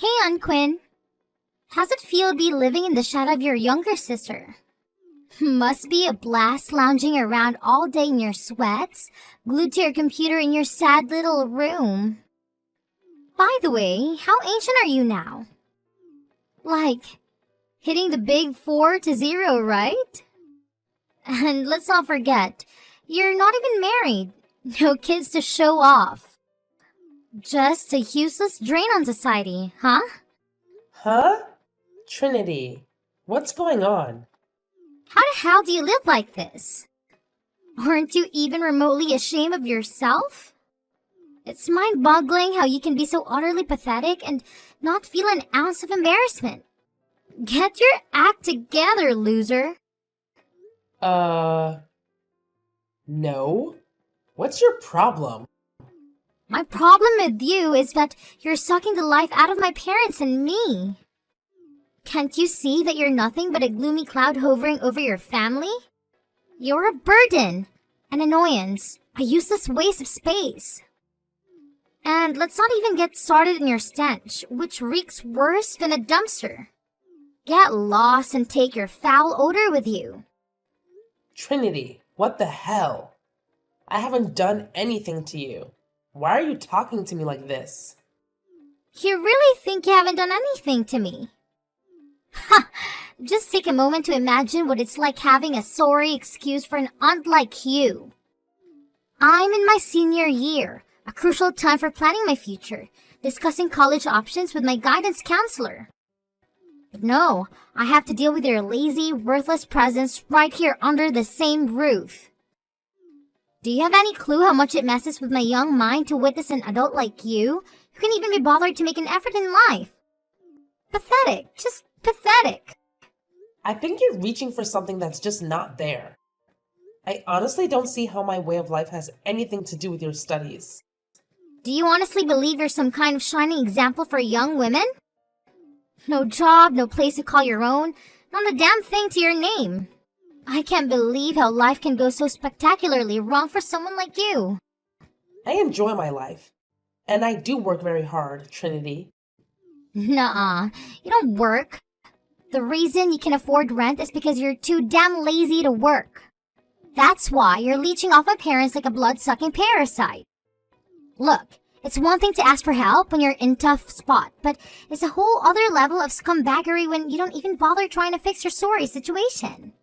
Hey, Unquin. How's it feel to be living in the shadow of your younger sister? Must be a blast lounging around all day in your sweats, glued to your computer in your sad little room. By the way, how ancient are you now? Like, hitting the big 4 to 0, right? And let's not forget, you're not even married. No kids to show off. Just a useless drain on society, huh? Huh? Trinity, what's going on? How the hell do you live like this? Aren't you even remotely ashamed of yourself? It's mind-boggling how you can be so utterly pathetic and not feel an ounce of embarrassment. Get your act together, loser. No? What's your problem? My problem with you is that you're sucking the life out of my parents and me. Can't you see that you're nothing but a gloomy cloud hovering over your family? You're a burden, an annoyance, a useless waste of space. And let's not even get started in your stench, which reeks worse than a dumpster. Get lost and take your foul odor with you. Trinity, what the hell? I haven't done anything to you. Why are you talking to me like this? You really think you haven't done anything to me? Ha! Just take a moment to imagine what it's like having a sorry excuse for an aunt like you. I'm in my senior year, a crucial time for planning my future, discussing college options with my guidance counselor. But no, I have to deal with your lazy, worthless presence right here under the same roof. Do you have any clue how much it messes with my young mind to witness an adult like you who can even be bothered to make an effort in life? Pathetic, just pathetic. I think you're reaching for something that's just not there. I honestly don't see how my way of life has anything to do with your studies. Do you honestly believe you're some kind of shining example for young women? No job, no place to call your own, not a damn thing to your name. I can't believe how life can go so spectacularly wrong for someone like you. I enjoy my life. And I do work very hard, Trinity. Nuh-uh, you don't work. The reason you can afford rent is because you're too damn lazy to work. That's why you're leeching off my parents like a blood-sucking parasite. Look, it's one thing to ask for help when you're in a tough spot, but it's a whole other level of scumbaggery when you don't even bother trying to fix your sorry situation.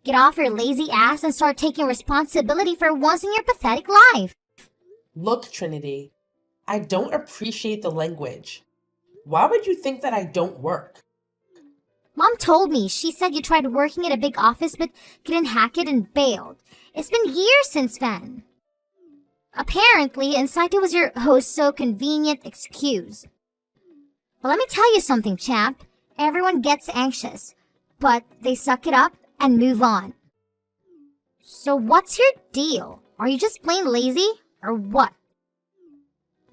Get off your lazy ass and start taking responsibility for once in your pathetic life. Look, Trinity, I don't appreciate the language. Why would you think that I don't work? Mom told me. She said you tried working at a big office but couldn't hack it and bailed. It's been years since then. Apparently, inside it was your oh-so-convenient excuse. But let me tell you something, champ. Everyone gets anxious, but they suck it up and move on. So what's your deal? Are you just plain lazy, or what?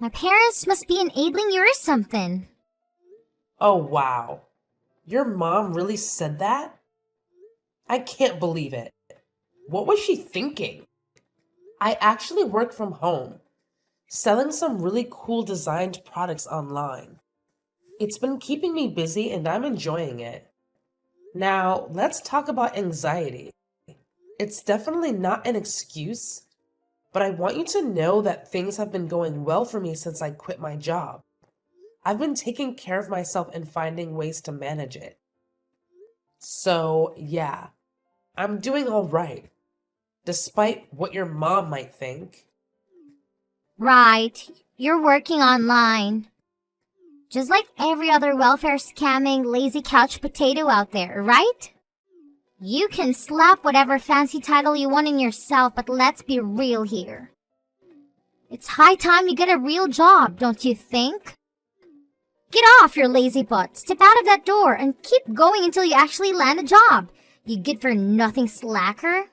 My parents must be enabling you or something. Oh, wow. Your mom really said that? I can't believe it. What was she thinking? I actually work from home, selling some really cool designed products online. It's been keeping me busy and I'm enjoying it. Now, let's talk about anxiety. It's definitely not an excuse, but I want you to know that things have been going well for me since I quit my job. I've been taking care of myself and finding ways to manage it. So, yeah, I'm doing all right, despite what your mom might think. Right, you're working online. Just like every other welfare scamming lazy couch potato out there, right? You can slap whatever fancy title you want in yourself, but let's be real here. It's high time you get a real job, don't you think? Get off your lazy butt, step out of that door, and keep going until you actually land a job, you good-for-nothing slacker.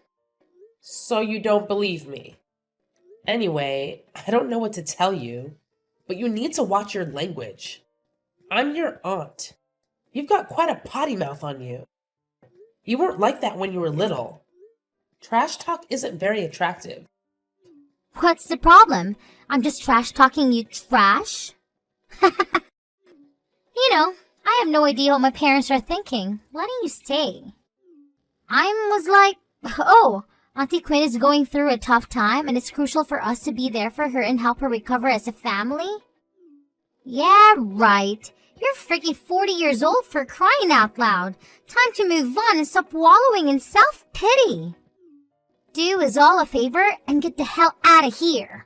So you don't believe me. Anyway, I don't know what to tell you, but you need to watch your language. I'm your aunt. You've got quite a potty mouth on you. You weren't like that when you were little. Trash talk isn't very attractive. What's the problem? I'm just trash talking you trash? I have no idea what my parents are thinking, letting you stay. I was like, oh, Auntie Quinn is going through a tough time and it's crucial for us to be there for her and help her recover as a family? Yeah, right. You're freaking 40 years old for crying out loud. Time to move on and stop wallowing in self-pity. Do us all a favor and get the hell out of here.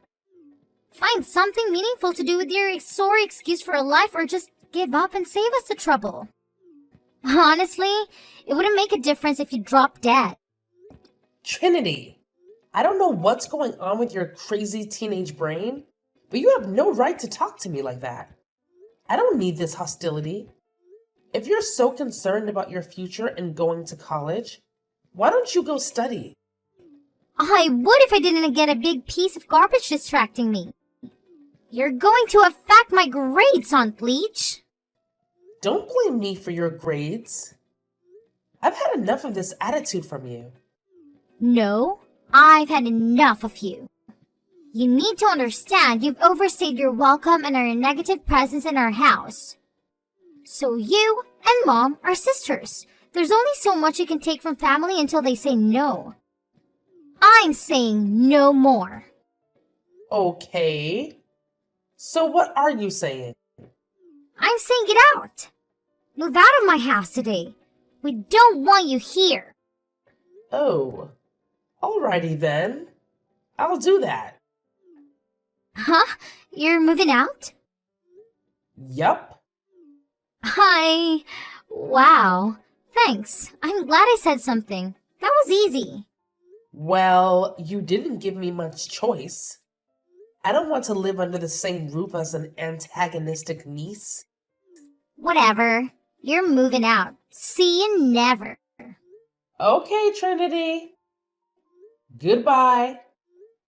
Find something meaningful to do with your sorry excuse for a life or just give up and save us the trouble. Honestly, it wouldn't make a difference if you dropped dead. Trinity, I don't know what's going on with your crazy teenage brain, but you have no right to talk to me like that. I don't need this hostility. If you're so concerned about your future and going to college, why don't you go study? I would if I didn't get a big piece of garbage distracting me. You're going to affect my grades, Aunt Leech. Don't blame me for your grades. I've had enough of this attitude from you. No, I've had enough of you. You need to understand you've overstayed your welcome and are a negative presence in our house. So you and Mom are sisters. There's only so much you can take from family until they say no. I'm saying no more. Okay. So what are you saying? I'm saying get out. Move out of my house today. We don't want you here. Oh, alrighty then. I'll do that. Huh? You're moving out? Yup. Wow. Thanks. I'm glad I said something. That was easy. Well, you didn't give me much choice. I don't want to live under the same roof as an antagonistic niece. Whatever. You're moving out. See you never. Okay, Trinity. Goodbye.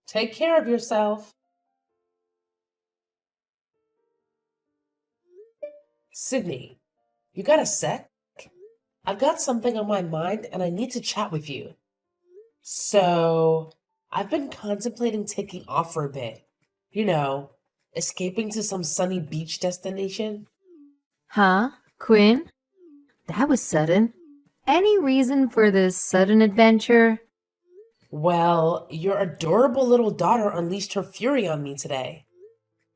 Take care of yourself. Sydney, you got a sec? I've got something on my mind and I need to chat with you. So, I've been contemplating taking off for a bit. Escaping to some sunny beach destination. Huh? Quinn? That was sudden. Any reason for this sudden adventure? Well, your adorable little daughter unleashed her fury on me today,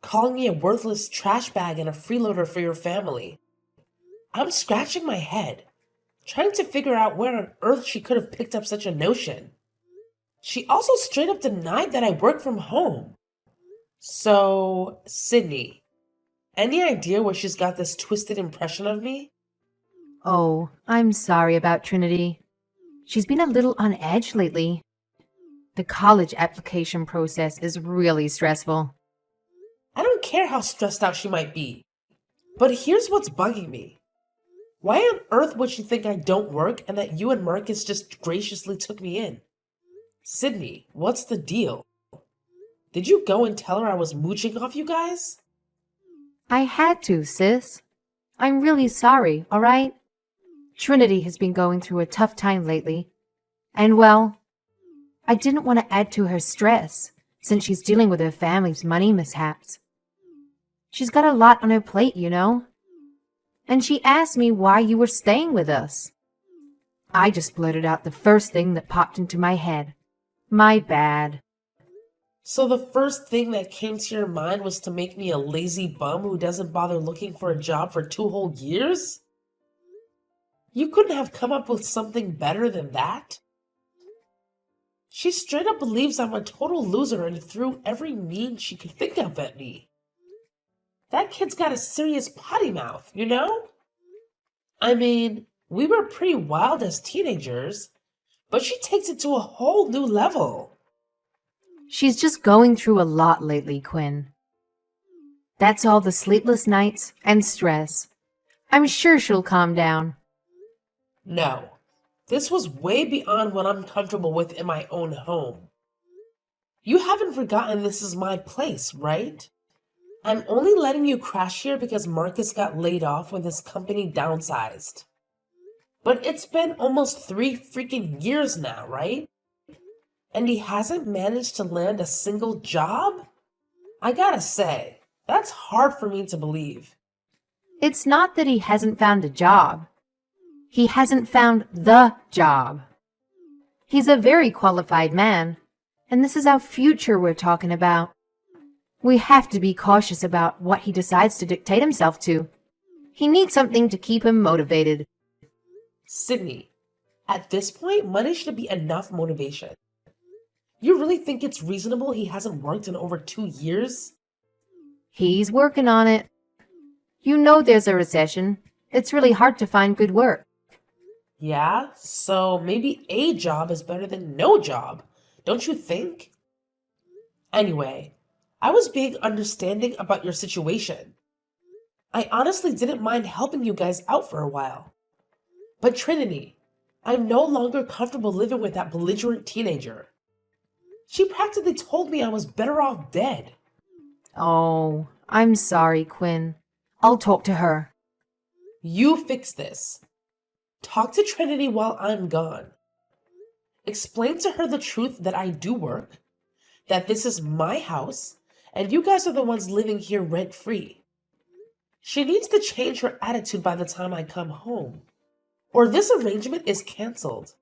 calling me a worthless trash bag and a freeloader for your family. I'm scratching my head, trying to figure out where on earth she could have picked up such a notion. She also straight up denied that I work from home. So, Sydney, any idea where she's got this twisted impression of me? Oh, I'm sorry about Trinity. She's been a little on edge lately. The college application process is really stressful. I don't care how stressed out she might be. But here's what's bugging me. Why on earth would she think I don't work and that you and Marcus just graciously took me in? Sydney, what's the deal? Did you go and tell her I was mooching off you guys? I had to, sis. I'm really sorry, all right? Trinity has been going through a tough time lately. And well, I didn't want to add to her stress since she's dealing with her family's money mishaps. She's got a lot on her plate, And she asked me why you were staying with us. I just blurted out the first thing that popped into my head. My bad. So the first thing that came to your mind was to make me a lazy bum who doesn't bother looking for a job for 2 whole years? You couldn't have come up with something better than that? She straight up believes I'm a total loser and threw every mean she could think of at me. That kid's got a serious potty mouth, I mean, we were pretty wild as teenagers, but she takes it to a whole new level. She's just going through a lot lately, Quinn. That's all the sleepless nights and stress. I'm sure she'll calm down. No, this was way beyond what I'm comfortable with in my own home. You haven't forgotten this is my place, right? I'm only letting you crash here because Marcus got laid off when his company downsized. But it's been almost 3 freaking years now, right? And he hasn't managed to land a single job? I gotta say, that's hard for me to believe. It's not that he hasn't found a job. He hasn't found the job. He's a very qualified man, and this is our future we're talking about. We have to be cautious about what he decides to dictate himself to. He needs something to keep him motivated. Sydney, at this point, money should be enough motivation. You really think it's reasonable he hasn't worked in over 2 years? He's working on it. You know there's a recession. It's really hard to find good work. Yeah, so maybe a job is better than no job, don't you think? Anyway, I was being understanding about your situation. I honestly didn't mind helping you guys out for a while. But Trinity, I'm no longer comfortable living with that belligerent teenager. She practically told me I was better off dead. Oh, I'm sorry, Quinn. I'll talk to her. You fix this. Talk to Trinity while I'm gone. Explain to her the truth that I do work, that this is my house, and you guys are the ones living here rent-free. She needs to change her attitude by the time I come home, or this arrangement is canceled.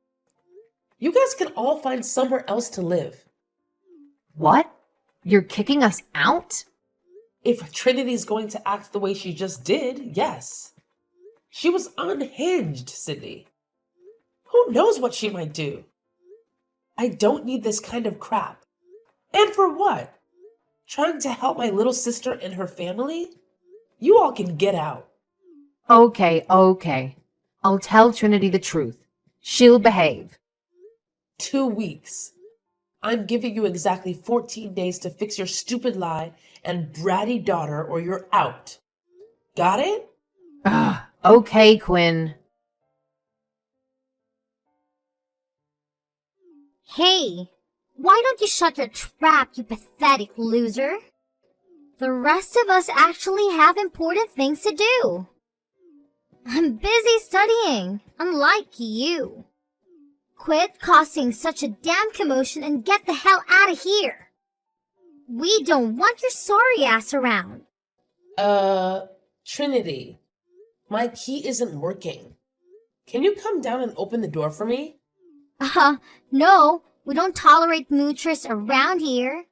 You guys can all find somewhere else to live. What? You're kicking us out? If Trinity's going to act the way she just did, yes. She was unhinged, Sydney. Who knows what she might do? I don't need this kind of crap. And for what? Trying to help my little sister and her family? You all can get out. Okay. I'll tell Trinity the truth. She'll behave. 2 weeks. I'm giving you exactly 14 days to fix your stupid lie and bratty daughter or you're out. Got it? Okay, Quinn. Hey, why don't you shut your trap, you pathetic loser? The rest of us actually have important things to do. I'm busy studying, unlike you. Quit causing such a damn commotion and get the hell out of here. We don't want your sorry ass around. Trinity, my key isn't working. Can you come down and open the door for me? No, we don't tolerate moochers around here.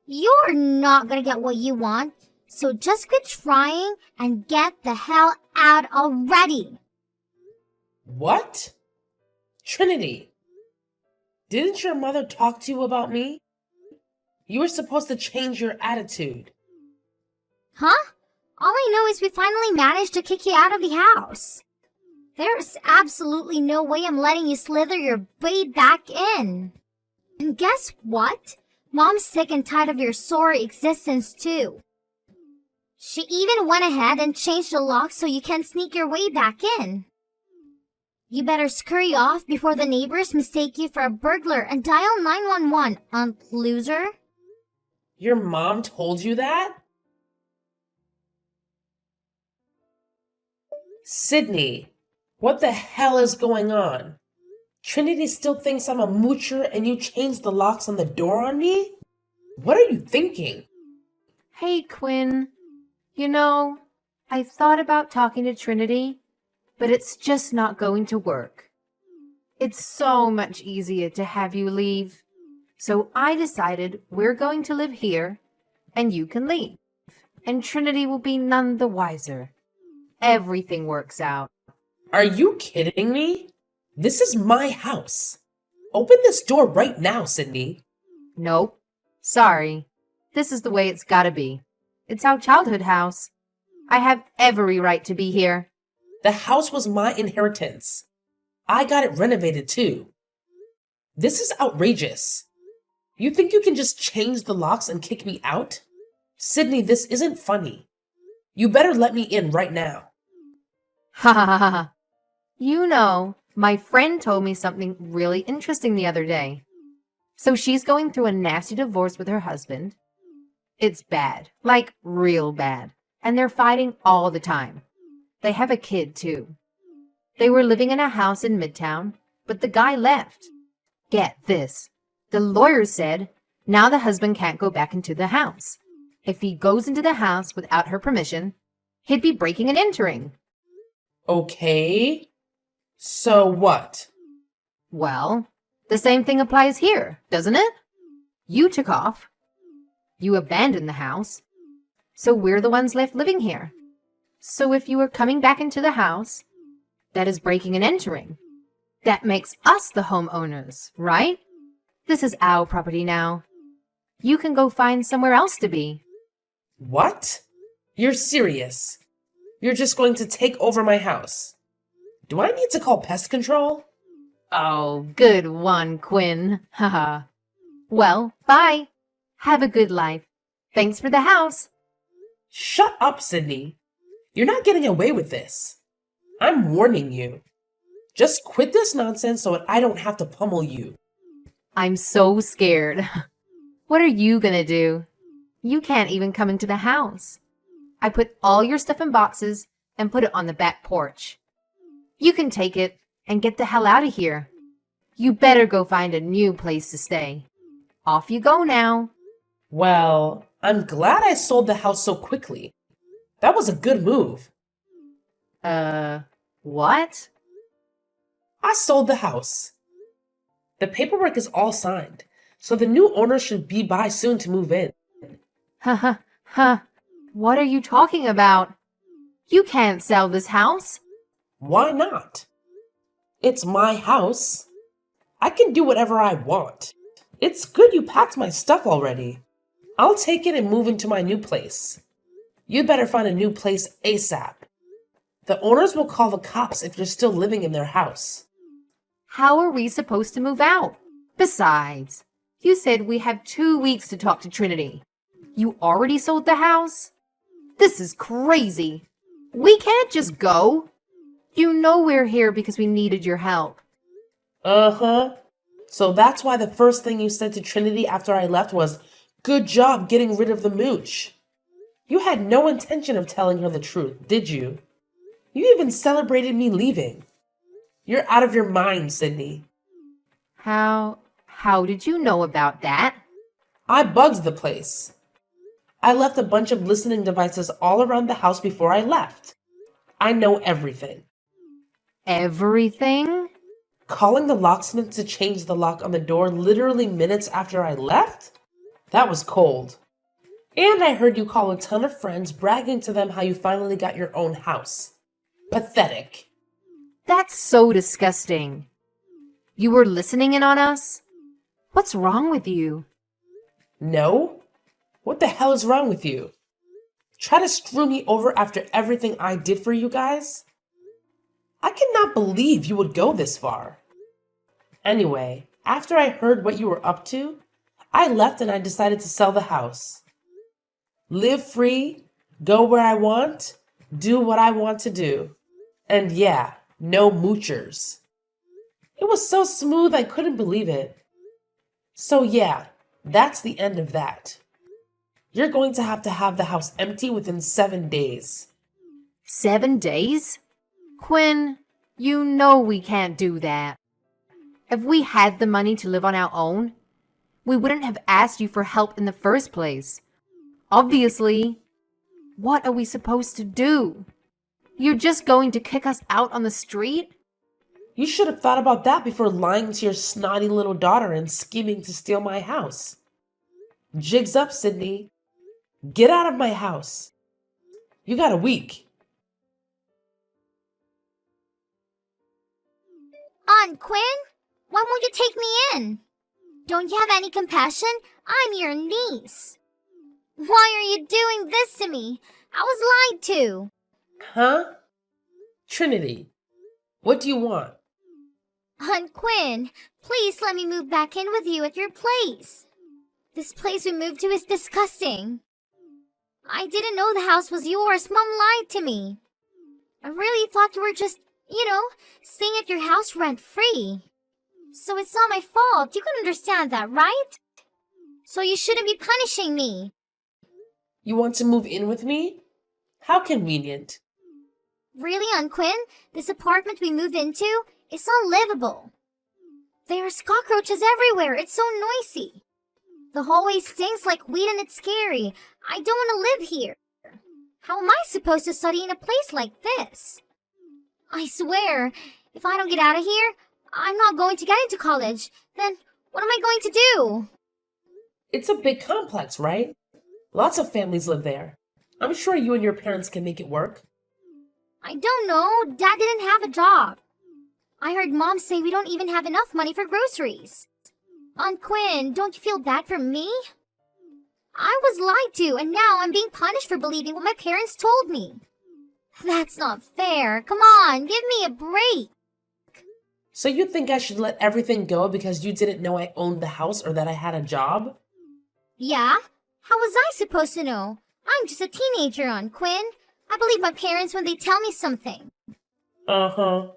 You're not gonna get what you want, so just quit trying and get the hell out already. What? Trinity, didn't your mother talk to you about me? You were supposed to change your attitude. Huh? All I know is we finally managed to kick you out of the house. There's absolutely no way I'm letting you slither your way back in. And guess what? Mom's sick and tired of your sorry existence too. She even went ahead and changed the lock so you can sneak your way back in. You better scurry off before the neighbors mistake you for a burglar and dial 911, loser. Your mom told you that? Sydney, what the hell is going on? Trinity still thinks I'm a moocher and you changed the locks on the door on me? What are you thinking? Hey, Quinn. You know, I thought about talking to Trinity, but it's just not going to work. It's so much easier to have you leave. So I decided we're going to live here, and you can leave. And Trinity will be none the wiser. Everything works out. Are you kidding me? This is my house. Open this door right now, Sydney. Nope. Sorry. This is the way it's gotta be. It's our childhood house. I have every right to be here. The house was my inheritance. I got it renovated too. This is outrageous. You think you can just change the locks and kick me out? Sydney, this isn't funny. You better let me in right now. Ha ha ha ha. You know, my friend told me something really interesting the other day. So she's going through a nasty divorce with her husband. It's bad, like real bad. And they're fighting all the time. They have a kid too. They were living in a house in Midtown, but the guy left. Get this. The lawyer said, now the husband can't go back into the house. If he goes into the house without her permission, he'd be breaking and entering. Okay. So what? Well, the same thing applies here, doesn't it? You took off. You abandoned the house. So we're the ones left living here. So if you were coming back into the house, that is breaking and entering. That makes us the homeowners, right? This is our property now. You can go find somewhere else to be. What? You're serious? You're just going to take over my house? Do I need to call pest control? Oh, good one, Quinn. Haha. Well, bye. Have a good life. Thanks for the house. Shut up, Sydney. You're not getting away with this. I'm warning you. Just quit this nonsense so that I don't have to pummel you. I'm so scared. What are you gonna do? You can't even come into the house. I put all your stuff in boxes and put it on the back porch. You can take it and get the hell out of here. You better go find a new place to stay. Off you go now. Well, I'm glad I sold the house so quickly. That was a good move. What? I sold the house. The paperwork is all signed, so the new owner should be by soon to move in. What are you talking about? You can't sell this house. Why not? It's my house. I can do whatever I want. It's good you packed my stuff already. I'll take it and move into my new place. You'd better find a new place ASAP. The owners will call the cops if you're still living in their house. How are we supposed to move out? Besides, you said we have 2 weeks to talk to Trinity. You already sold the house? This is crazy. We can't just go. You know we're here because we needed your help. Uh-huh. So that's why the first thing you said to Trinity after I left was, "Good job getting rid of the mooch." You had no intention of telling her the truth, did you? You even celebrated me leaving. You're out of your mind, Sydney. How did you know about that? I bugged the place. I left a bunch of listening devices all around the house before I left. I know everything. Everything? Calling the locksmith to change the lock on the door literally minutes after I left? That was cold. And I heard you call a ton of friends bragging to them how you finally got your own house. Pathetic. That's so disgusting. You were listening in on us? What's wrong with you? No? What the hell is wrong with you? Try to screw me over after everything I did for you guys? I cannot believe you would go this far. Anyway, after I heard what you were up to, I left and I decided to sell the house. Live free, go where I want, do what I want to do. And yeah, no moochers. It was so smooth I couldn't believe it. So yeah, that's the end of that. You're going to have the house empty within 7 days. 7 days? Quinn, you know we can't do that. If we had the money to live on our own, we wouldn't have asked you for help in the first place. Obviously, what are we supposed to do? You're just going to kick us out on the street? You should have thought about that before lying to your snotty little daughter and scheming to steal my house. Jigs up, Sydney. Get out of my house. You got a week. Aunt Quinn, why won't you take me in? Don't you have any compassion? I'm your niece. Why are you doing this to me? I was lied to. Huh? Trinity, what do you want? Aunt Quinn, please let me move back in with you at your place. This place we moved to is disgusting. I didn't know the house was yours. Mom lied to me. I really thought you were just, staying at your house rent-free. So it's not my fault. You can understand that, right? So you shouldn't be punishing me. You want to move in with me? How convenient. Really, Aunt Quinn? This apartment we moved into is unlivable. There are cockroaches everywhere. It's so noisy. The hallway stinks like weed and it's scary. I don't want to live here. How am I supposed to study in a place like this? I swear, if I don't get out of here, I'm not going to get into college. Then what am I going to do? It's a big complex, right? Lots of families live there. I'm sure you and your parents can make it work. I don't know. Dad didn't have a job. I heard Mom say we don't even have enough money for groceries. Aunt Quinn, don't you feel bad for me? I was lied to, and now I'm being punished for believing what my parents told me. That's not fair. Come on, give me a break. So you think I should let everything go because you didn't know I owned the house or that I had a job? Yeah? How was I supposed to know? I'm just a teenager, Aunt Quinn. I believe my parents when they tell me something. Uh-huh.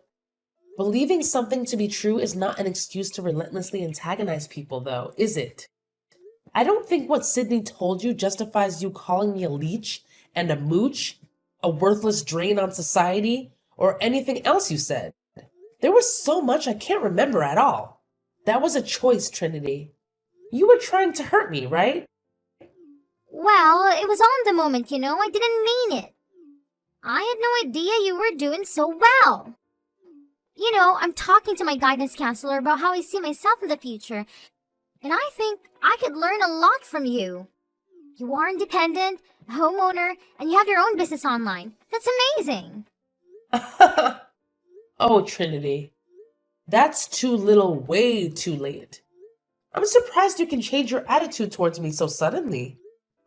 Believing something to be true is not an excuse to relentlessly antagonize people, though, is it? I don't think what Sydney told you justifies you calling me a leech and a mooch, a worthless drain on society, or anything else you said. There was so much I can't remember at all. That was a choice, Trinity. You were trying to hurt me, right? Well, it was on the moment, I didn't mean it. I had no idea you were doing so well. I'm talking to my guidance counselor about how I see myself in the future, and I think I could learn a lot from you. You are independent, a homeowner, and you have your own business online. That's amazing. Oh, Trinity. That's too little, way too late. I'm surprised you can change your attitude towards me so suddenly.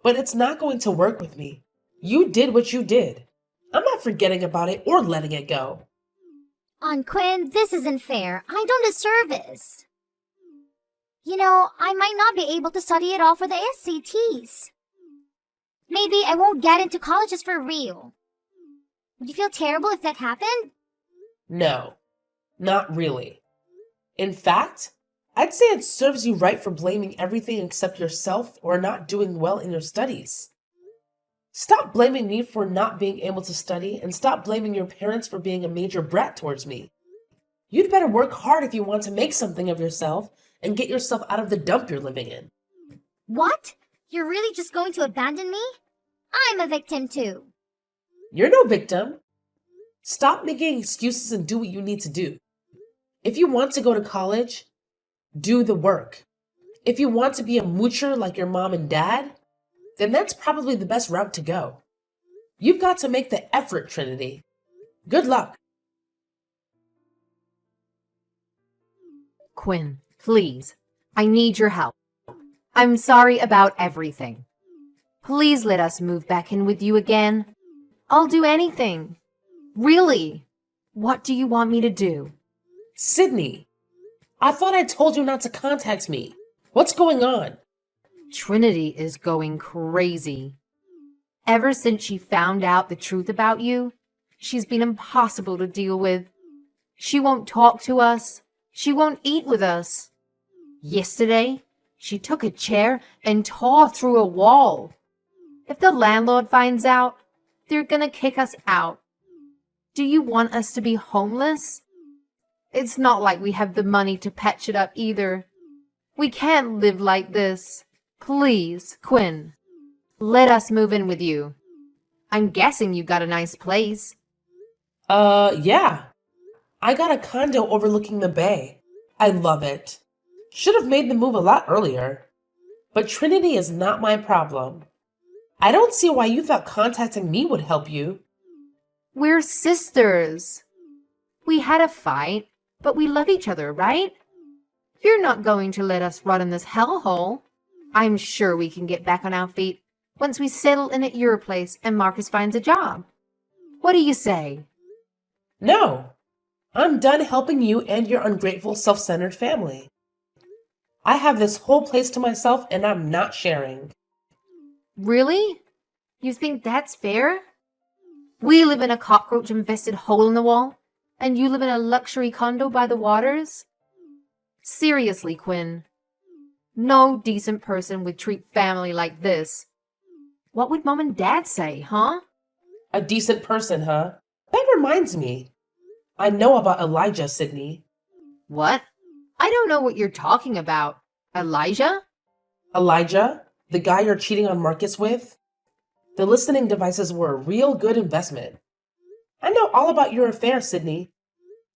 But it's not going to work with me. You did what you did. I'm not forgetting about it or letting it go. Aunt Quinn, this isn't fair. I don't deserve this. I might not be able to study at all for the SATs. Maybe I won't get into colleges for real. Would you feel terrible if that happened? No, not really. In fact, I'd say it serves you right for blaming everything except yourself or not doing well in your studies. Stop blaming me for not being able to study and stop blaming your parents for being a major brat towards me. You'd better work hard if you want to make something of yourself and get yourself out of the dump you're living in. What? You're really just going to abandon me? I'm a victim too. You're no victim. Stop making excuses and do what you need to do. If you want to go to college, do the work. If you want to be a moocher like your mom and dad, then that's probably the best route to go. You've got to make the effort, Trinity. Good luck. Quinn, please. I need your help. I'm sorry about everything. Please let us move back in with you again. I'll do anything. Really? What do you want me to do? Sydney, I thought I told you not to contact me. What's going on? Trinity is going crazy. Ever since she found out the truth about you, she's been impossible to deal with. She won't talk to us. She won't eat with us. Yesterday, she took a chair and tore through a wall. If the landlord finds out, they're gonna kick us out. Do you want us to be homeless? It's not like we have the money to patch it up either. We can't live like this. Please, Quinn, let us move in with you. I'm guessing you got a nice place. Yeah. I got a condo overlooking the bay. I love it. Should have made the move a lot earlier. But Trinity is not my problem. I don't see why you thought contacting me would help you. We're sisters. We had a fight, but we love each other, right? You're not going to let us rot in this hellhole. I'm sure we can get back on our feet once we settle in at your place and Marcus finds a job. What do you say? No. I'm done helping you and your ungrateful, self-centered family. I have this whole place to myself and I'm not sharing. Really? You think that's fair? We live in a cockroach-infested hole in the wall, and you live in a luxury condo by the waters? Seriously, Quinn. No decent person would treat family like this. What would Mom and Dad say, huh? A decent person, huh? That reminds me. I know about Elijah, Sydney. What? I don't know what you're talking about. Elijah? Elijah? The guy you're cheating on Marcus with? The listening devices were a real good investment. I know all about your affair, Sydney.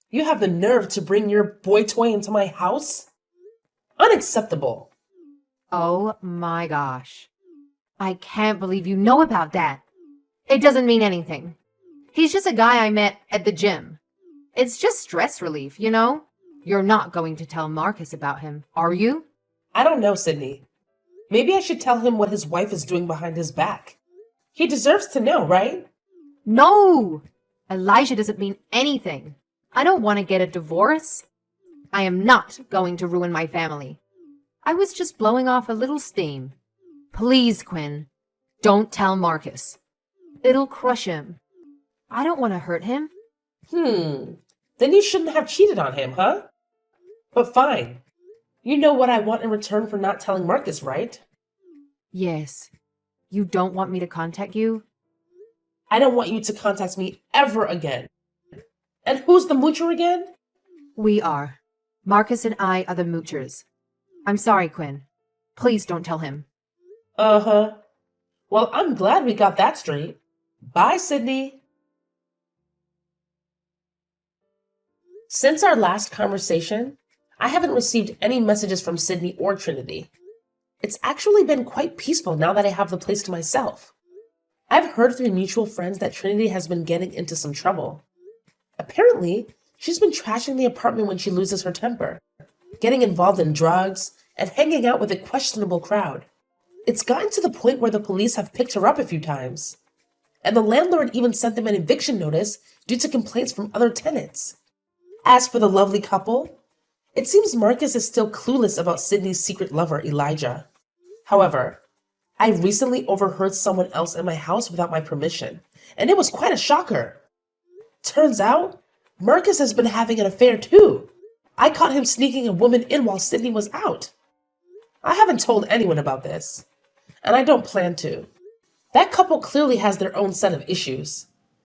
You have the nerve to bring your boy toy into my house? Unacceptable. Oh my gosh. I can't believe you know about that. It doesn't mean anything. He's just a guy I met at the gym. It's just stress relief, you know? You're not going to tell Marcus about him, are you? I don't know, Sydney. Maybe I should tell him what his wife is doing behind his back. He deserves to know, right? No! Elijah doesn't mean anything. I don't want to get a divorce. I am not going to ruin my family. I was just blowing off a little steam. Please, Quinn, don't tell Marcus. It'll crush him. I don't want to hurt him. Then you shouldn't have cheated on him, huh? But fine. You know what I want in return for not telling Marcus, right? Yes. You don't want me to contact you? I don't want you to contact me ever again. And who's the moocher again? We are. Marcus and I are the moochers. I'm sorry, Quinn. Please don't tell him. Uh-huh. Well, I'm glad we got that straight. Bye, Sydney. Since our last conversation, I haven't received any messages from Sydney or Trinity. It's actually been quite peaceful now that I have the place to myself. I've heard through mutual friends that Trinity has been getting into some trouble. Apparently, she's been trashing the apartment when she loses her temper, getting involved in drugs, and hanging out with a questionable crowd. It's gotten to the point where the police have picked her up a few times, and the landlord even sent them an eviction notice due to complaints from other tenants. As for the lovely couple, it seems Marcus is still clueless about Sydney's secret lover, Elijah. However, I recently overheard someone else in my house without my permission, and it was quite a shocker. Turns out, Marcus has been having an affair too. I caught him sneaking a woman in while Sydney was out. I haven't told anyone about this, and I don't plan to. That couple clearly has their own set of issues.